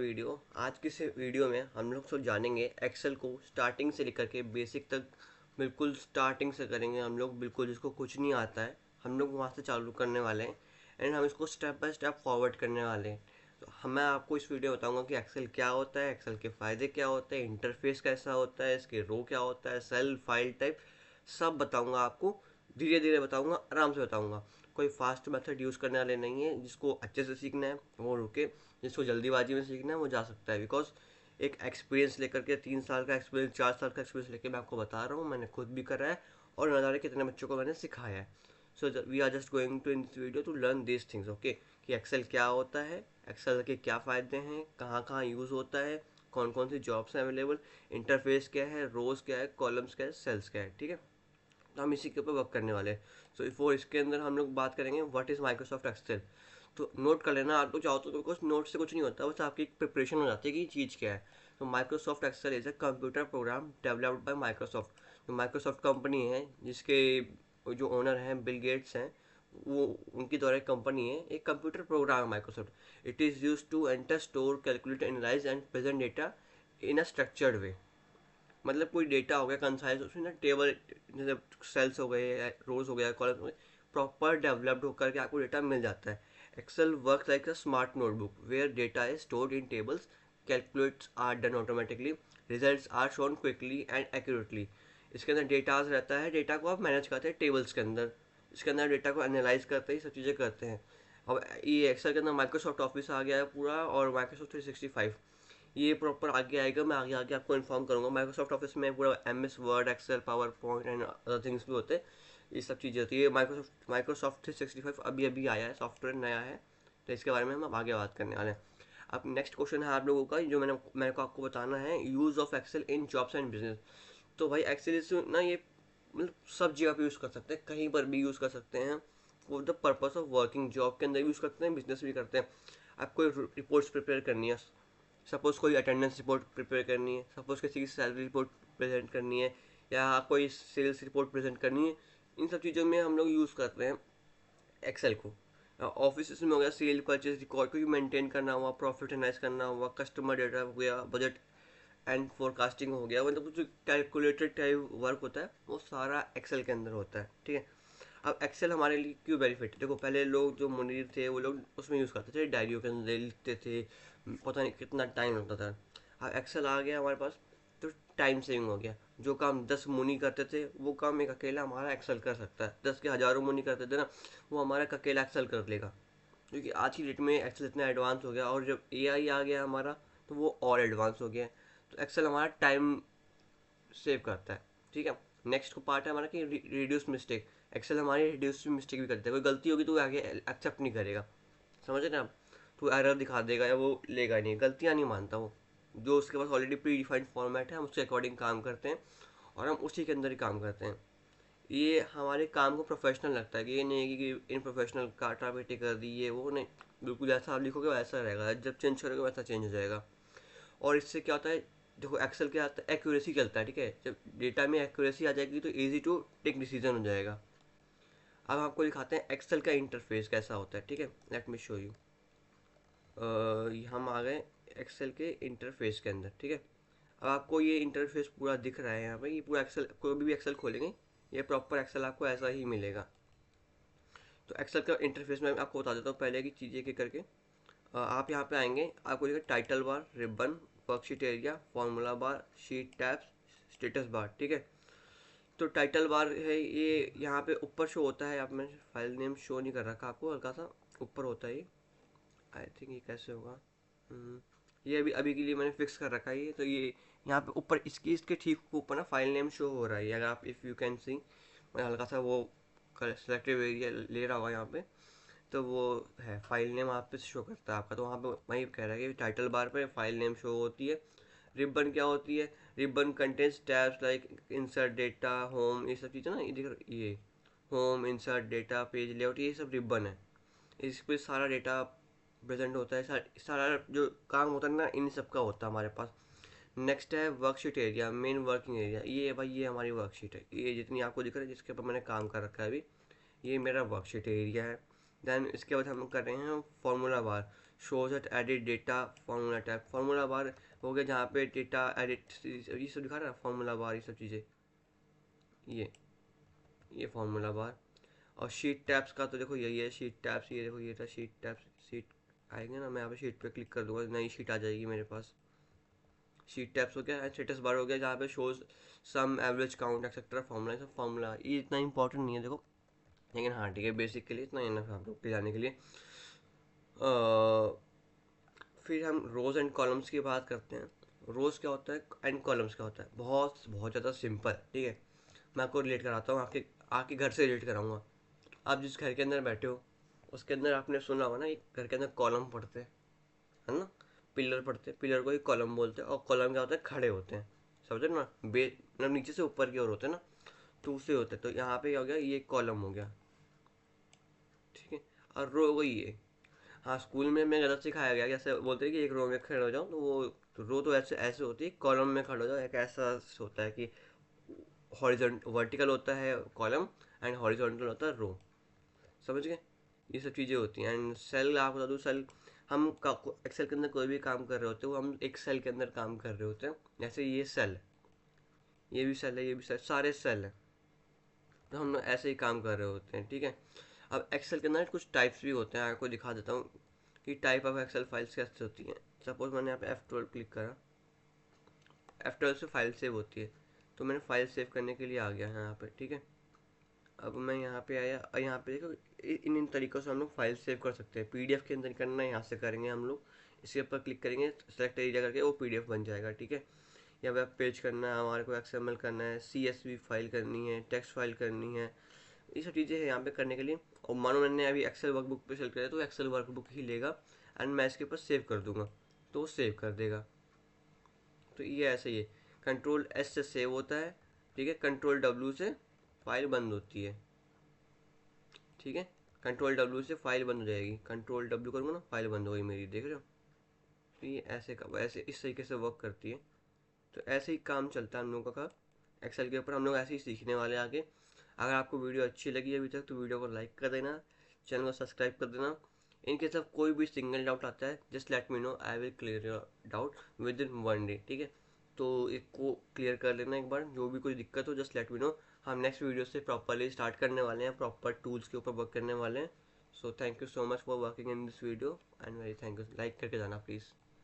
Video. आज की इस वीडियो में हम लोग सब जानेंगे एक्सेल को स्टार्टिंग से लेकर के बेसिक तक। बिल्कुल स्टार्टिंग से करेंगे हम लोग, बिल्कुल जिसको कुछ नहीं आता है हम लोग वहाँ से चालू करने वाले हैं। एंड हम इसको स्टेप बाय स्टेप फॉरवर्ड करने वाले हैं। तो मैं आपको इस वीडियो में बताऊंगा कि एक्सेल क्या होता है, एक्सेल के फ़ायदे क्या होते हैं, इंटरफेस कैसा होता है, इसके रो क्या होता है, सेल फाइल टाइप, सब बताऊंगा आपको। धीरे धीरे बताऊंगा, आराम से बताऊंगा। कोई फास्ट मेथड यूज़ करने वाले नहीं है। जिसको अच्छे से सीखना है वो रुके, जिसको जल्दीबाजी में सीखना है वो जा सकता है। बिकॉज एक एक्सपीरियंस लेकर के, 3 साल का एक्सपीरियंस, 4 साल का एक्सपीरियंस लेकर मैं आपको बता रहा हूँ। मैंने खुद भी करा है और न जाने कितने बच्चों को मैंने सिखाया है। So we are just going to in this video to learn this things, okay. कि एक्सेल क्या होता है, एक्सेल के क्या फ़ायदे हैं, कहाँ कहाँ यूज़ होता है, कौन कौन सी जॉब्स हैं अवेलेबल, इंटरफेस क्या है, रोज़ क्या है, कॉलम्स क्या है, सेल्स क्या है, ठीक है। तो हम इसी के ऊपर वर्क करने वाले हैं। सो बिफोर इसके अंदर हम लोग बात करेंगे व्हाट इज़ माइक्रोसॉफ्ट एक्सेल। तो नोट कर लेना आप लोग चाहो तो, बिकॉज नोट से कुछ नहीं होता, बस आपकी एक प्रिपरेशन हो जाती है कि ये चीज़ क्या है। तो Microsoft Excel is a computer program developed by Microsoft. तो माइक्रोसॉफ्ट कंपनी है जिसके जो ओनर हैं बिल गेट्स हैं, वो उनकी द्वारा एक कंपनी है, एक कंप्यूटर प्रोग्राम है Microsoft. It is use to enter, store, calculate, analyse and present data in a structured way. मतलब कोई डेटा हो गया कंसाइज, उसमें ना टेबल, जैसे सेल्स हो गए, रोज हो गया, कॉलम हो गए, प्रॉपर डेवलप्ड होकर के आपको डेटा मिल जाता है। Excel work like a smart notebook where data is stored in tables, calculates are done automatically, results are shown quickly and accurately. इसके अंदर डेटाज रहता है, डेटा को आप मैनेज करते हैं टेबल्स के अंदर। इसके अंदर डेटा को एनालाइज करते हैं, सब चीज़ें करते हैं। अब ये एक्सेल के अंदर माइक्रोसॉफ्ट ऑफिस आ गया है पूरा, और माइक्रोसॉफ्ट 365 ये प्रॉपर आगे आएगा। मैं आगे आगे आपको इन्फॉर्म करूंगा। माइक्रोसॉफ्ट ऑफिस में पूरा MS Word, Excel, PowerPoint and other things भी होते हैं। ये सब चीज़ें होती है। माइक्रोसॉफ्ट 365 अभी अभी आया है, सॉफ्टवेयर नया है। तो इसके बारे में हम अब आगे बात करने वाले हैं। अब नेक्स्ट क्वेश्चन है आप लोगों का, जो मैंने मेरे को आपको बताना है, use of Excel in jobs and business. तो भाई एक्सेल ना, ये मतलब सब जगह पे यूज़ कर सकते हैं, कहीं पर भी यूज़ कर सकते हैं। For the purpose of working, job के अंदर भी यूज़ करते हैं, बिजनेस भी करते हैं। आपको रिपोर्ट्स प्रिपेयर करनी है, सपोज़ कोई अटेंडेंस रिपोर्ट प्रिपेयर करनी है, सपोज़ किसी की सैलरी रिपोर्ट प्रेजेंट करनी है, या कोई सेल्स रिपोर्ट प्रेजेंट करनी है। इन सब चीज़ों में हम लोग यूज़ करते हैं एक्सेल को। ऑफिस में हो गया, सेल परचेज रिकॉर्ड को भी मेंटेन करना हुआ, प्रॉफिट एनालाइज करना हुआ, कस्टमर डेटा हो गया, बजट एंड फोरकास्टिंग हो गया, मतलब कुछ कैलकुलेटेड टाइप वर्क होता है वो सारा एक्सेल के अंदर होता है, ठीक है। अब एक्सेल हमारे लिए क्यों बेनिफिट है, देखो पहले लोग जो मुनीर थे वो लोग उसमें यूज़ करते थे, डायरियों के अंदर लिखते थे, पता नहीं कितना टाइम लगता था। अब एक्सेल आ गया हमारे पास, तो टाइम सेविंग हो गया। जो काम 10 मुनी करते थे वो काम एक अकेला हमारा एक्सेल कर सकता है। 10 के हज़ारों मुनी करते थे ना, वो हमारा एक अकेला एक्सेल कर लेगा। क्योंकि आज की डेट में एक्सेल इतना एडवांस हो गया, और जब AI आ गया हमारा, तो वो और एडवांस हो गया है। तो एक्सेल हमारा टाइम सेव करता है, ठीक है। नेक्स्ट को पार्ट है हमारा कि रिड्यूस मिस्टेक। एक्सेल हमारी रिड्यूस मिस्टेक भी करता है। कोई गलती होगी तो वो आगे एक्सेप्ट नहीं करेगा, समझ रहे हैं आप। तो एरर दिखा देगा या वो लेगा नहीं, गलतियाँ नहीं मानता वो। जो उसके पास ऑलरेडी प्री डिफाइंड फॉर्मेट है, हम उसके अकॉर्डिंग काम करते हैं, और हम उसी के अंदर ही काम करते हैं। ये हमारे काम को प्रोफेशनल लगता है, कि ये नहीं है कि इन प्रोफेशनल काटा पेटी कर दी, ये वो नहीं। बिल्कुल जैसा आप लिखोगे वैसा रहेगा, जब चेंज करोगे वैसा चेंज हो जाएगा। और इससे क्या होता है, देखो एक्सेल के आता है एक्यूरेसी चलता है, ठीक है। जब डेटा में एक्यूरेसी आ जाएगी तो इजी टू टेक डिसीजन हो जाएगा। अब आपको दिखाते हैं एक्सेल का इंटरफेस कैसा होता है, ठीक है। Let me show you. हम आ गए एक्सेल के इंटरफेस के अंदर, ठीक है। अब आपको ये इंटरफेस पूरा दिख रहा है यहाँ पे, ये पूरा एक्सेल, कोई भी एक्सेल खोलेंगे ये प्रॉपर एक्सेल आपको ऐसा ही मिलेगा। तो एक्सेल का इंटरफेस में आपको बता देता हूँ पहले की चीज़ें के करके। आप यहाँ पे आएंगे, आपको देखिए title bar, ribbon, worksheet area, formula bar, sheet tabs, status bar, ठीक है। तो टाइटल बार है ये, यहाँ पे ऊपर शो होता है। आप, मैंने फाइल नेम शो नहीं कर रखा आपको, हल्का सा ऊपर होता है ये। आई थिंक ये कैसे होगा। ये अभी अभी के लिए मैंने फिक्स कर रखा है ये। तो ये यहाँ पे ऊपर इसके ठीक ऊपर ना फाइल नेम शो हो रहा है, अगर आप, इफ़ यू कैन सी, मैं हल्का सा वो सेलेक्टिव एरिया ले रहा होगा यहाँ पे, तो वो है फाइल नेम आप पे शो करता है आपका। तो वहाँ पे वही कह रहा है कि टाइटल बार पे फाइल नेम शो होती है। रिबन क्या होती है, ribbon contents tabs like insert data, home, ये सब चीज़ें ना, ये home, insert data, page layout, ये सब रिबन है। इस पे सारा डेटा प्रेजेंट होता है, सारा जो काम होता है ना, इन सब का होता है हमारे पास। नेक्स्ट है worksheet area, main working area. ये भाई ये हमारी वर्कशीट है, ये जितनी आपको दिख रहा है जिसके ऊपर मैंने काम कर रखा है अभी, ये मेरा वर्कशीट एरिया है। देन इसके बाद हम कर रहे हैं formula bar. Shows at edit data formula tab, formula bar हो गया जहाँ पे डेटा एडिट ये सब दिखा रहा है, फार्मूला बार ये सब चीज़ें, ये फार्मूला बार। और शीट टैब्स का तो देखो यही है, शीट टैब्स, ये देखो ये था शीट टैब्स, शीट आएंगे ना, मैं यहाँ पे शीट पे क्लिक कर दूंगा, नई शीट आ जाएगी मेरे पास। शीट टैब्स हो गया, स्टेटस बार हो गया जहाँ पे shows sum average count etcetera formula, सब फार्मूला, ये इतना इंपॉर्टेंट नहीं है देखो, लेकिन हाँ ठीक है, बेसिक के लिए इतना इनफ है आप लोग के जाने के लिए। फिर हम रोज एंड कॉलम्स की बात करते हैं। रोज क्या होता है एंड कॉलम्स क्या होता है, बहुत बहुत ज़्यादा सिंपल, ठीक है। मैं आपको रिलेट कराता हूँ, आपके आपके घर से रिलेट कराऊंगा। आप जिस घर के अंदर बैठे हो उसके अंदर आपने सुना होगा ना, एक घर के अंदर कॉलम पढ़ते हैं, है ना, पिलर पढ़ते हैं, पिलर को ही कॉलम बोलते हैं। और कॉलम क्या होता है, खड़े होते हैं, समझे ना, मतलब नीचे से ऊपर की ओर होते हैं ना, तो उससे होते हैं। तो यहाँ पे क्या हो गया, ये कॉलम हो गया, ठीक है। और रो वही है। हाँ, स्कूल में मैं गलत सिखाया गया, कैसे बोलते हैं कि एक रो में खड़े हो जाओ, तो वो रो तो ऐसे ऐसे होती है, कॉलम में खड़े हो जाओ, एक ऐसा होता है कि हॉरिजॉन्टल वर्टिकल होता है कॉलम, एंड हॉरिजॉन्टल होता है रो, समझ गए। ये सब चीज़ें होती हैं। एंड सेल, आप बता दूँ, सेल हम एक्सेल के अंदर कोई भी काम कर रहे होते हैं, वो हम एक सेल के अंदर काम कर रहे होते हैं। जैसे ये सेल, ये भी सेल है, ये भी सेल, सारे सेल है, तो हम लोग ऐसे ही काम कर रहे होते हैं, ठीक है। अब एक्सेल के अंदर कुछ टाइप्स भी होते हैं, आपको दिखा देता हूँ कि टाइप ऑफ एक्सेल फाइल्स कैसे होती हैं। सपोज मैंने यहाँ पे F12 क्लिक करा, F12 से फाइल सेव होती है, तो मैंने फाइल सेव करने के लिए आ गया यहाँ पे, ठीक है। अब मैं यहाँ पे आया, यहाँ पे देखो, इन इन तरीक़ों से हम लोग फाइल सेव कर सकते हैं। पीडीएफ के अंदर करना है, यहाँ से करेंगे हम लोग, इसके ऊपर क्लिक करेंगे, सेलेक्ट एरिया करके वो पीडीएफ बन जाएगा, ठीक है। या वेब पेज करना है हमारे को, एक्सएमएल करना है, सीएसवी फाइल करनी है, टेक्स्ट फाइल करनी है, ये सब चीज़ें हैं यहाँ पे करने के लिए। और मानो मैंने अभी एक्सेल वर्कबुक पे सेलेक्ट किया तो एक्सेल वर्कबुक ही लेगा, एंड मैं इसके ऊपर सेव कर दूंगा तो वो सेव कर देगा। तो ये ऐसे ही है, कंट्रोल एस से सेव होता है, ठीक है, कंट्रोल डब्ल्यू से फाइल बंद होती है, ठीक है। कंट्रोल डब्ल्यू से फाइल बंद हो जाएगी, कंट्रोल डब्ल्यू करूँगा ना, फाइल बंद हो गई मेरी, देख रहे हो। तो ये ऐसे का ऐसे इस तरीके से वर्क करती है। तो ऐसे ही काम चलता है हम लोगों का एक्सेल के ऊपर, हम लोग ऐसे ही सीखने वाले हैं आगे। अगर आपको वीडियो अच्छी लगी अभी तक तो वीडियो को लाइक कर देना, चैनल को सब्सक्राइब कर देना। इनकेस ऑफ कोई भी सिंगल डाउट आता है, just let me know, I will clear your doubt with in 1 day, ठीक है। तो एक को क्लियर कर लेना एक बार, जो भी कोई दिक्कत हो जस्ट लेट मी नो। हम नेक्स्ट वीडियो से प्रॉपरली स्टार्ट करने वाले हैं, प्रॉपर टूल्स के ऊपर वर्क करने वाले हैं। So thank you so much for working in this video, and very thank you, like करके जाना प्लीज़।